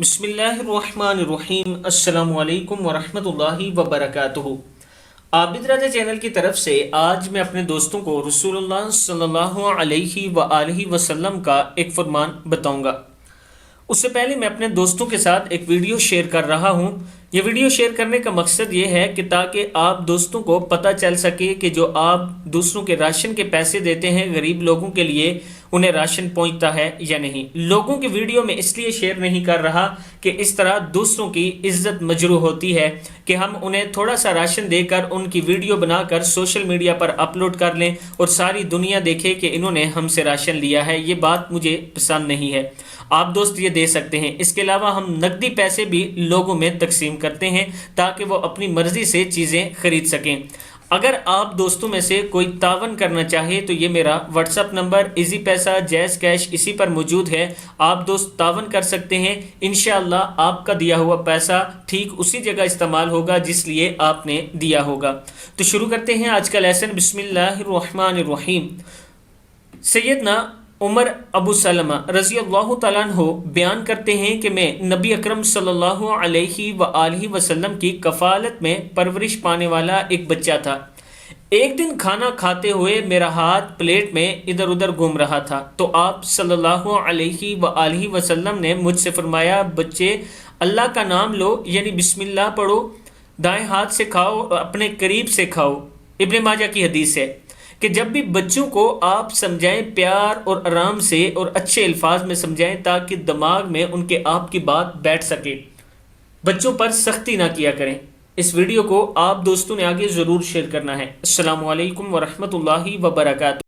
بسم اللہ الرحمن الرحیم۔ السلام علیکم ورحمۃ اللہ وبرکاتہ۔ عابد راجہ چینل کی طرف سے آج میں اپنے دوستوں کو رسول اللہ صلی اللہ علیہ وآلہ وسلم کا ایک فرمان بتاؤں گا۔ اس سے پہلے میں اپنے دوستوں کے ساتھ ایک ویڈیو شیئر کر رہا ہوں۔ یہ ویڈیو شیئر کرنے کا مقصد یہ ہے کہ تاکہ آپ دوستوں کو پتہ چل سکے کہ جو آپ دوسروں کے راشن کے پیسے دیتے ہیں غریب لوگوں کے لیے، انہیں راشن پہنچتا ہے یا نہیں۔ لوگوں کی ویڈیو میں اس لیے شیئر نہیں کر رہا کہ اس طرح دوسروں کی عزت مجروح ہوتی ہے کہ ہم انہیں تھوڑا سا راشن دے کر ان کی ویڈیو بنا کر سوشل میڈیا پر اپلوڈ کر لیں اور ساری دنیا دیکھے کہ انہوں نے ہم سے راشن لیا ہے۔ یہ بات مجھے پسند نہیں ہے۔ آپ دوست یہ دے سکتے ہیں۔ اس کے علاوہ ہم نقدی پیسے بھی لوگوں میں تقسیم کرتے ہیں تاکہ وہ اپنی مرضی سے چیزیں خرید سکیں۔ اگر آپ دوستوں میں سے کوئی تعاون کرنا چاہے تو یہ میرا واٹس ایپ نمبر ایزی پیسہ جیز کیش اسی پر موجود ہے۔ آپ دوست تعاون کر سکتے ہیں۔ انشاءاللہ آپ کا دیا ہوا پیسہ ٹھیک اسی جگہ استعمال ہوگا جس لیے آپ نے دیا ہوگا۔ تو شروع کرتے ہیں آج کا لیسن۔ بسم اللہ الرحمن الرحیم۔ سیدنا عمر ابو سلمہ رضی اللہ تعالیٰ عنہ بیان کرتے ہیں کہ میں نبی اکرم صلی اللہ علیہ وآلہ وسلم کی کفالت میں پرورش پانے والا ایک بچہ تھا۔ ایک دن کھانا کھاتے ہوئے میرا ہاتھ پلیٹ میں ادھر ادھر گھوم رہا تھا تو آپ صلی اللہ علیہ وآلہ وسلم نے مجھ سے فرمایا، بچے اللہ کا نام لو، یعنی بسم اللہ پڑھو، دائیں ہاتھ سے کھاؤ اور اپنے قریب سے کھاؤ۔ ابن ماجہ کی حدیث ہے کہ جب بھی بچوں کو آپ سمجھائیں پیار اور آرام سے اور اچھے الفاظ میں سمجھائیں تاکہ دماغ میں ان کے آپ کی بات بیٹھ سکے۔ بچوں پر سختی نہ کیا کریں۔ اس ویڈیو کو آپ دوستوں نے آگے ضرور شیئر کرنا ہے۔ السلام علیکم ورحمۃ اللہ وبرکاتہ۔